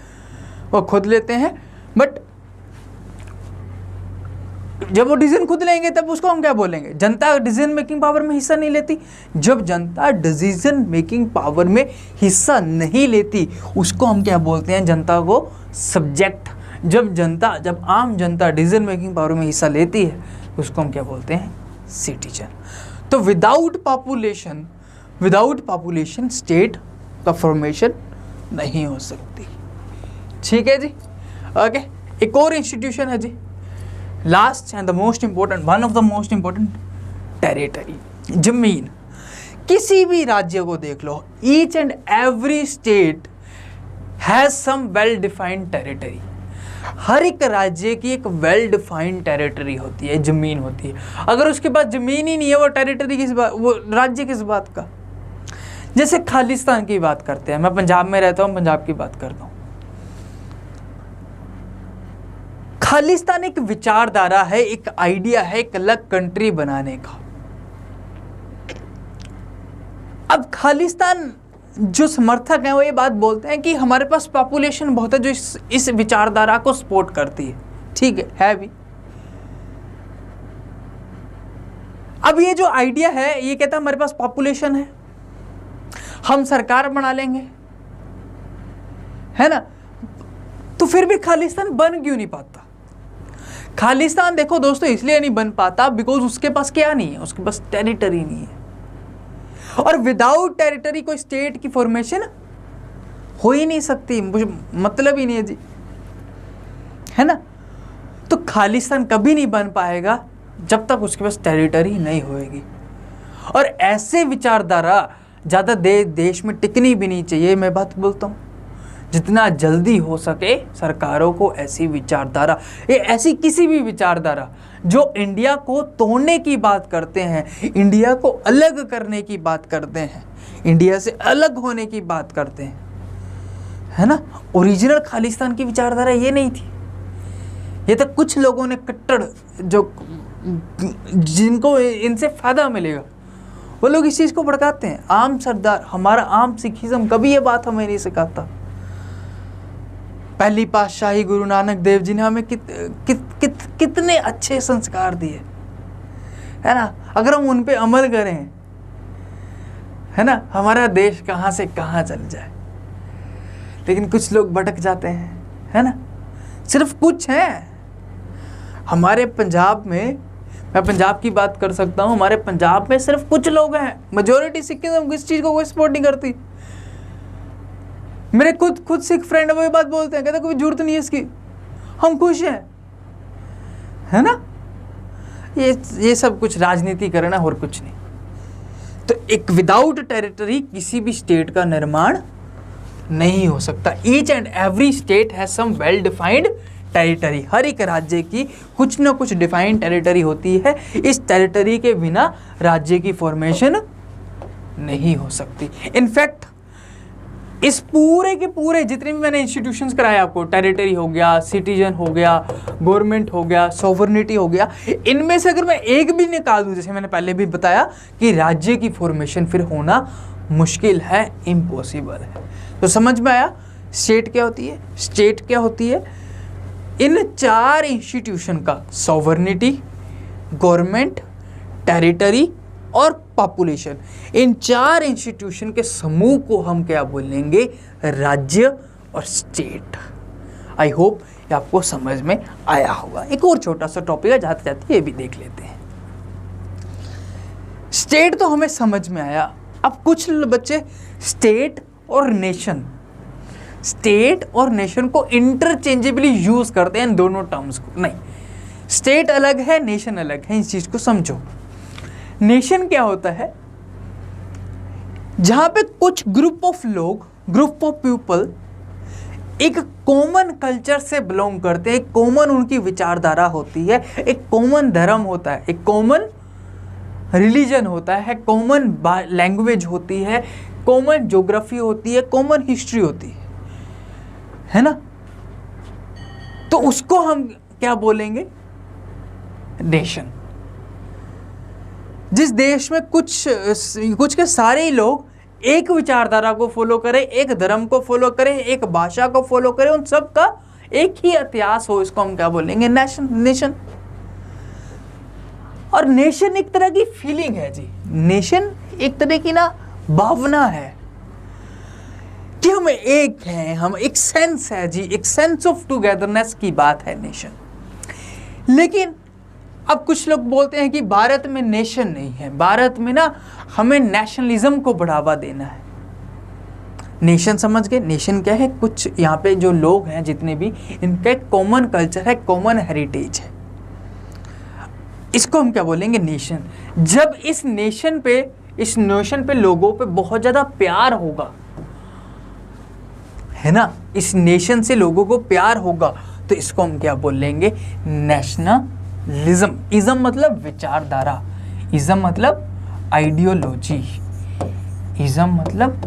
वो खुद लेते हैं। बट जब वो डिसीजन खुद लेंगे तब उसको हम क्या बोलेंगे, जनता डिसीजन मेकिंग पावर में हिस्सा नहीं लेती। जब जनता डिसीजन मेकिंग पावर में हिस्सा नहीं लेती, उसको हम क्या बोलते हैं, जनता को सब्जेक्ट। जब आम जनता डिसीजन मेकिंग पावर में हिस्सा लेती है, उसको हम क्या बोलते हैं, सिटीजन। तो विदाउट पॉपुलेशन स्टेट का फॉर्मेशन नहीं हो सकती। ठीक है जी, ओके। एक और इंस्टीट्यूशन है जी, last and the most important, one of the most important, territory, जमीन। किसी भी राज्य को देख लो, each and every state has some well defined territory. हर एक राज्य की एक वेल डिफाइंड टेरिटरी होती है, जमीन होती है। अगर उसके पास जमीन ही नहीं है, वो टेरिटरी किस बात, वो राज्य किस बात का। जैसे खालिस्तान की बात करते हैं, मैं पंजाब में रहता हूँ, पंजाब की बात करता हूँ। खालिस्तान एक विचारधारा है, एक आइडिया है, एक अलग कंट्री बनाने का। अब खालिस्तान जो समर्थक हैं वो ये बात बोलते हैं कि हमारे पास पॉपुलेशन बहुत है जो इस विचारधारा को सपोर्ट करती है। ठीक है भी। अब ये जो आइडिया है, ये कहता है हमारे पास पॉपुलेशन है, हम सरकार बना लेंगे, है ना। तो फिर भी खालिस्तान बन क्यों नहीं पाता। खालिस्तान देखो दोस्तों इसलिए नहीं बन पाता बिकॉज उसके पास क्या नहीं है, उसके पास टेरिटरी नहीं है। और विदाउट टेरिटरी कोई स्टेट की फॉर्मेशन हो ही नहीं सकती, मुझे मतलब ही नहीं है जी, है ना। तो खालिस्तान कभी नहीं बन पाएगा जब तक उसके पास टेरिटरी नहीं होएगी। और ऐसे विचारधारा ज़्यादा देश में टिकनी भी नहीं चाहिए। मैं बात बोलता हूँ, जितना जल्दी हो सके सरकारों को ऐसी विचारधारा, ये ऐसी किसी भी विचारधारा जो इंडिया को तोड़ने की बात करते हैं, इंडिया को अलग करने की बात करते हैं, इंडिया से अलग होने की बात करते हैं, है ना। ओरिजिनल खालिस्तान की विचारधारा ये नहीं थी। ये तो कुछ लोगों ने कट्टर, जो जिनको इनसे फायदा मिलेगा, वो लोग इस चीज़ को भड़काते हैं। आम सरदार, हमारा आम सिखिज्म कभी ये बात हमें नहीं सिखाता। पहली पातशाही गुरु नानक देव जी ने हमें कितने अच्छे संस्कार दिए, है ना। अगर हम उन पे अमल करें, है ना, हमारा देश कहाँ से कहाँ चल जाए। लेकिन कुछ लोग भटक जाते हैं, है ना। सिर्फ कुछ हैं हमारे पंजाब में, मैं पंजाब की बात कर सकता हूँ, हमारे पंजाब में सिर्फ कुछ लोग हैं। मेजोरिटी सिखिज्म इस चीज़ को कोई सपोर्ट नहीं करती। मेरे खुद सिख फ्रेंड वो ये बात बोलते हैं, कहते कोई जरूरत नहीं है इसकी, हम खुश हैं, है ना। ये सब कुछ राजनीति करना और कुछ नहीं। तो एक विदाउट टेरिटरी किसी भी स्टेट का निर्माण नहीं हो सकता। Each and every state has some well defined territory. हर एक राज्य की कुछ न कुछ डिफाइंड टेरिटरी होती है। इस टेरिटरी के बिना राज्य की फॉर्मेशन नहीं हो सकती। इनफैक्ट इस पूरे के पूरे जितने भी मैंने इंस्टीट्यूशंस कराए आपको, टेरिटरी हो गया, सिटीजन हो गया, गवर्नमेंट हो गया, सॉवरनिटी हो गया, इनमें से अगर मैं एक भी निकाल दूं, जैसे मैंने पहले भी बताया कि राज्य की फॉर्मेशन फिर होना मुश्किल है, इम्पॉसिबल है। तो समझ में आया स्टेट क्या होती है? स्टेट क्या होती है? इन 4 इंस्टीट्यूशन का, सॉवरनिटी, गवर्नमेंट, टेरिटरी और पॉपुलेशन, इन 4 इंस्टीट्यूशन के समूह को हम क्या बोलेंगे? राज्य और स्टेट। आई होप ये आपको समझ में आया होगा। एक और छोटा सा टॉपिक है, जाते जाते ये भी देख लेते हैं। स्टेट तो हमें समझ में आया। अब कुछ बच्चे स्टेट और नेशन, स्टेट और नेशन को इंटरचेंजेबली यूज करते हैं इन दोनों टर्म्स को। नहीं, स्टेट अलग है, नेशन अलग है, इस चीज को समझो। नेशन क्या होता है? जहां पे कुछ ग्रुप ऑफ लोग, ग्रुप ऑफ पीपल एक कॉमन कल्चर से बिलोंग करते हैं, एक कॉमन उनकी विचारधारा होती है, एक कॉमन धर्म होता है, एक कॉमन रिलीजन होता है, कॉमन लैंग्वेज होती है, कॉमन ज्योग्राफी होती है, कॉमन हिस्ट्री होती है ना? तो उसको हम क्या बोलेंगे? नेशन। जिस देश में कुछ के सारे ही लोग एक विचारधारा को फॉलो करें, एक धर्म को फॉलो करें, एक भाषा को फॉलो करें, उन सब का एक ही इतिहास हो, इसको हम क्या बोलेंगे? नेशन। और नेशन एक तरह की फीलिंग है जी। नेशन एक तरह की ना भावना है कि हम एक हैं, हम एक सेंस है जी, एक सेंस ऑफ टुगेदरनेस की बात है नेशन। लेकिन अब कुछ लोग बोलते हैं कि भारत में नेशन नहीं है, भारत में ना हमें नेशनलिज्म को बढ़ावा देना है। नेशन समझ गए? नेशन क्या है? कुछ यहाँ पे जो लोग हैं जितने भी, इनका एक कॉमन कल्चर है, कॉमन हेरिटेज है, इसको हम क्या बोलेंगे? नेशन। जब इस नेशन पे लोगों पे बहुत ज्यादा प्यार होगा, है ना, इस नेशन से लोगों को प्यार होगा, तो इसको हम क्या बोलेंगे? नेशनलिज्म। इज्म मतलब विचारधारा, इज्म मतलब आइडियोलॉजी, इज्म मतलब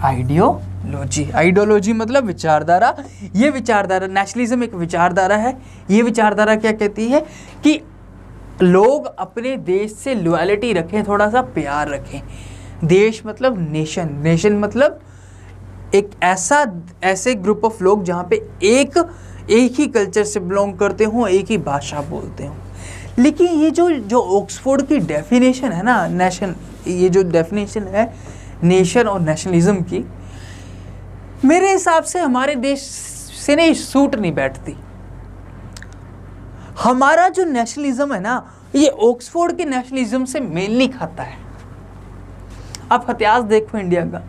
आइडियोलॉजी, आइडियोलॉजी मतलब विचारधारा। ये विचारधारा, नेशनलिज्म एक विचारधारा है। ये विचारधारा क्या कहती है कि लोग अपने देश से लॉयल्टी रखें, थोड़ा सा प्यार रखें। देश मतलब नेशन, नेशन मतलब एक ऐसे ग्रुप ऑफ लोग जहाँ पे एक ही कल्चर से बिलोंग करते हों, एक ही भाषा बोलते हों। लेकिन ये जो ऑक्सफोर्ड की डेफिनेशन है ना, नेशन, ये जो डेफिनेशन है नेशन और नेशनलिज्म की, मेरे हिसाब से हमारे देश से नहीं सूट नहीं बैठती। हमारा जो नेशनलिज्म है ना, ये ऑक्सफोर्ड के नेशनलिज्म से मेल नहीं खाता है। आप इतिहास देखो इंडिया का,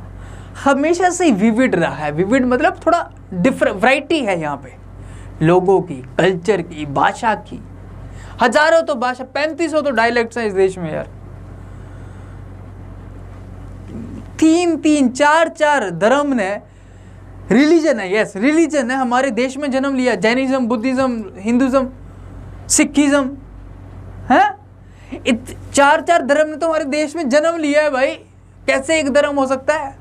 हमेशा से विविड रहा है। विविड मतलब थोड़ा डिफरेंट, वैरायटी है यहाँ पे, लोगों की, कल्चर की, भाषा की। हजारों तो भाषा, 3500 तो डायलेक्ट्स हैं इस देश में यार। 3-3, 4-4 धर्म ने, रिलीजन है, यस रिलीजन है, हमारे देश में जन्म लिया। जैनिज्म, बुद्धिज्म, हिंदुज्म, सिखिज्म, है 4-4 धर्म ने तो हमारे देश में जन्म लिया है भाई। कैसे एक धर्म हो सकता है?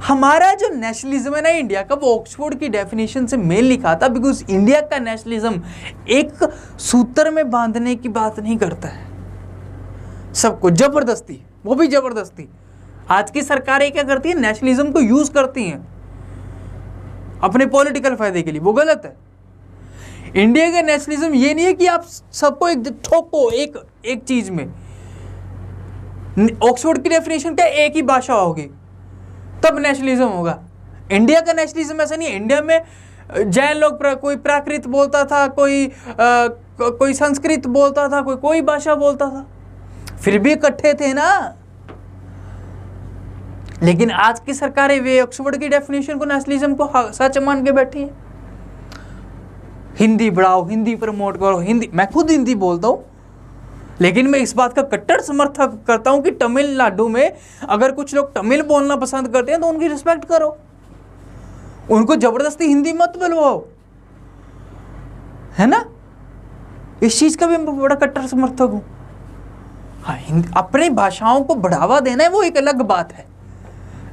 हमारा जो नेशनलिज्म है ना इंडिया का, वो ऑक्सफोर्ड की डेफिनेशन से मेल नहीं खाता, बिकॉज इंडिया का नेशनलिज्म एक सूत्र में बांधने की बात नहीं करता है सबको, जबरदस्ती, वो भी जबरदस्ती। आज की सरकारें क्या करती है? नेशनलिज्म को यूज करती हैं अपने पॉलिटिकल फायदे के लिए, वो गलत है। इंडिया का नेशनलिज्म ये नहीं है कि आप सबको एक ठोको एक चीज में। ऑक्सफोर्ड की डेफिनेशन क्या? एक ही भाषा होगी तब नेशनलिज्म होगा। इंडिया का नेशनलिज्म ऐसा नहीं है। इंडिया में जैन लोग कोई प्राकृत बोलता था, कोई संस्कृत बोलता था, कोई भाषा बोलता था, फिर भी इकट्ठे थे ना। लेकिन आज की सरकारें वे ऑक्सफोर्ड की डेफिनेशन को, नेशनलिज्म को सच मान के बैठी है। हिंदी बढ़ाओ, हिंदी प्रमोट करो, हिंदी। मैं खुद हिंदी बोलता हूं, लेकिन मैं इस बात का कट्टर समर्थक करता हूं कि तमिलनाडु में अगर कुछ लोग तमिल बोलना पसंद करते हैं तो उनकी रिस्पेक्ट करो, उनको जबरदस्ती हिंदी मत बुलवाओ, है ना। इस चीज का भी मैं बड़ा कट्टर समर्थक हूं। हाँ, अपनी भाषाओं को बढ़ावा देना है वो एक अलग बात है,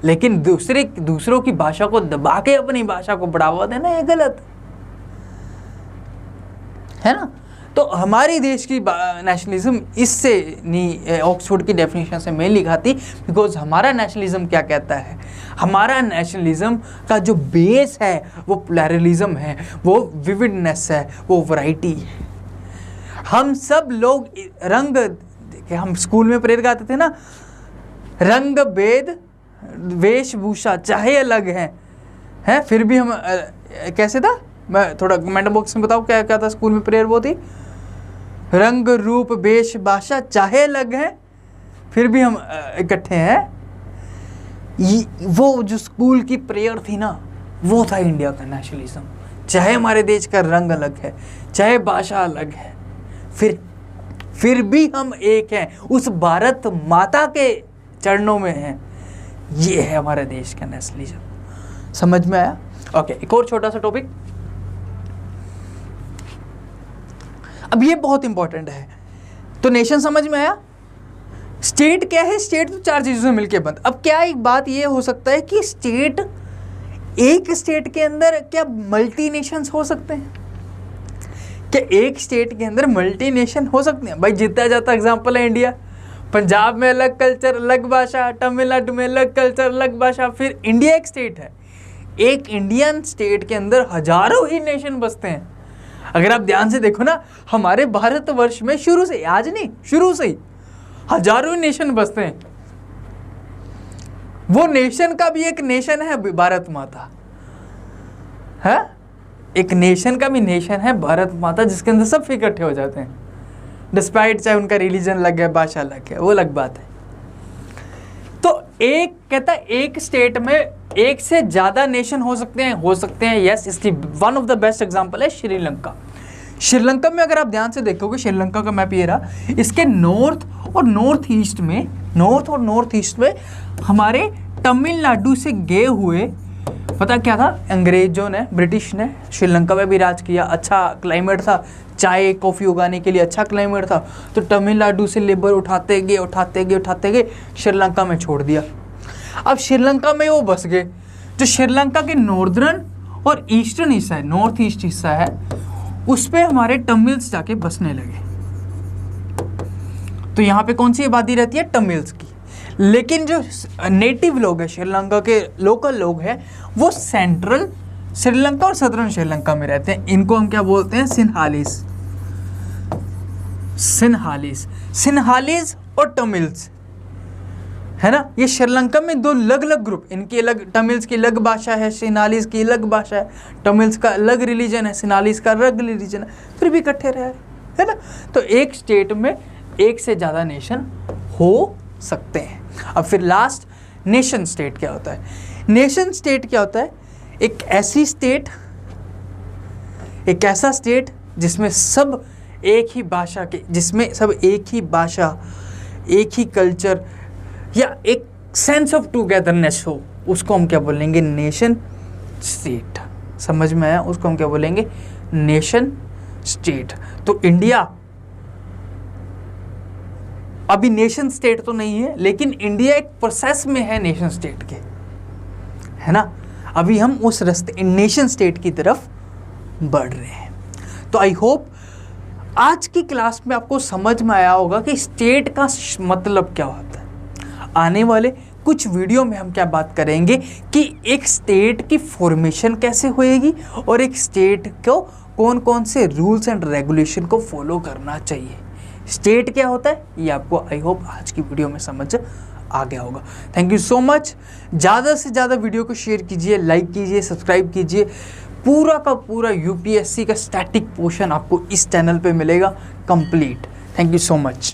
लेकिन दूसरों की भाषा को दबा के अपनी भाषा को बढ़ावा देना ये गलत है ना। तो हमारी देश की नेशनलिज्म इससे नहीं ऑक्सफोर्ड की डेफिनेशन से मेल नहीं खाती, बिकॉज हमारा नेशनलिज्म क्या कहता है, हमारा नेशनलिज्म का जो बेस है वो प्लुरलिज्म है, वो विविडनेस है, वो वैरायटी है। हम सब लोग हम स्कूल में प्रेयर गाते थे ना, रंग भेद वेशभूषा चाहे अलग है फिर भी हम कैसे था, मैं थोड़ा कमेंट बॉक्स में बताओ क्या क्या था स्कूल में प्रेयर, वो थी रंग रूप वेश भाषा चाहे अलग है फिर भी हम इकट्ठे हैं। वो जो स्कूल की प्रेयर थी ना, वो था इंडिया का नेशनलिज्म। चाहे हमारे देश का रंग अलग है, चाहे भाषा अलग है, फिर भी हम एक हैं, उस भारत माता के चरणों में हैं। ये है हमारे देश का नेशनलिज्म। समझ में आया? ओके, एक और छोटा सा टॉपिक, अब ये बहुत इंपॉर्टेंट है। तो नेशन समझ में आया। स्टेट क्या है? स्टेट तो चार चीजों से मिलकर बंद। अब क्या एक बात ये हो सकता है कि एक स्टेट के अंदर क्या मल्टी नेशंस हो सकते हैं? क्या एक स्टेट के अंदर मल्टी नेशन हो सकते हैं? भाई जीता जाता एग्जांपल है इंडिया। पंजाब में अलग कल्चर अलग भाषा, तमिलनाडु में अलग कल्चर अलग भाषा, फिर इंडिया एक स्टेट है। एक इंडियन स्टेट के अंदर हजारों ही नेशन बसते हैं। अगर आप ध्यान से देखो ना, हमारे भारतवर्ष में शुरू से, आज नहीं, शुरू से ही हजारों नेशन बसते हैं। वो नेशन का भी एक नेशन है भारत माता है, एक नेशन का भी नेशन है भारत माता, जिसके अंदर सब इकट्ठे हो जाते हैं, डिस्पाइट चाहे उनका रिलीजन अलग है, भाषा अलग है, वो अलग बात है। तो एक कहता है एक स्टेट में एक से ज्यादा नेशन हो सकते हैं, यस। इसकी one of the best example है श्रीलंका। श्रीलंका में अगर आप ध्यान से देखोगे, श्रीलंका का मैप ये रहा, इसके नॉर्थ और नॉर्थ ईस्ट में हमारे तमिलनाडु से गए हुए, पता क्या था, अंग्रेजों ने, ब्रिटिश ने श्रीलंका में भी राज किया। अच्छा क्लाइमेट था, चाय कॉफ़ी उगाने के लिए अच्छा क्लाइमेट था, तो तमिलनाडु से लेबर उठाते गए श्रीलंका में छोड़ दिया। अब श्रीलंका में वो बस गए। जो श्रीलंका के नॉर्दर्न और ईस्टर्न हिस्सा है, नॉर्थ ईस्ट हिस्सा है, उस पे हमारे तमिल्स जाके बसने लगे। तो यहाँ पे कौन सी आबादी रहती है? तमिल्स की। लेकिन जो नेटिव लोग हैं, श्रीलंका के लोकल लोग हैं, वो सेंट्रल श्रीलंका और सदर्न श्रीलंका में रहते हैं। इनको हम क्या बोलते हैं? सिन्हालीज और तमिल्स, है ना। ये श्रीलंका में दो अलग अलग ग्रुप, इनकी अलग, तमिल्स की अलग भाषा है, सिन्हालीज की अलग भाषा है, तमिल्स का अलग रिलीजन है, सिन्हालीज का अलग रिलीजन है, फिर भी इकट्ठे रह रहे, है ना। तो एक स्टेट में एक से ज़्यादा नेशन हो सकते हैं। अब फिर लास्ट, नेशन स्टेट क्या होता है? नेशन स्टेट क्या होता है? एक ऐसा स्टेट जिसमें सब एक ही भाषा के, जिसमें सब एक ही भाषा, एक ही कल्चर, या एक सेंस ऑफ टुगेदरनेस हो, उसको हम क्या बोलेंगे? Nation state. समझ में आया? उसको हम क्या बोलेंगे? Nation state. तो इंडिया अभी नेशन स्टेट तो नहीं है, लेकिन इंडिया एक प्रोसेस में है नेशन स्टेट के, है ना। अभी हम उस रास्ते नेशन स्टेट की तरफ बढ़ रहे हैं। तो आई होप आज की क्लास में आपको समझ में आया होगा कि स्टेट का मतलब क्या होता है। आने वाले कुछ वीडियो में हम क्या बात करेंगे कि एक स्टेट की फॉर्मेशन कैसे होएगी और एक स्टेट को कौन कौन से रूल्स एंड रेगुलेशन को फॉलो करना चाहिए। स्टेट क्या होता है ये आपको आई होप आज की वीडियो में समझ आ गया होगा। Thank you so much. ज़्यादा से ज़्यादा वीडियो को शेयर कीजिए, लाइक कीजिए, सब्सक्राइब कीजिए। पूरा का पूरा यूपीएससी का स्टैटिक पोर्शन आपको इस चैनल पे मिलेगा complete. Thank you so much.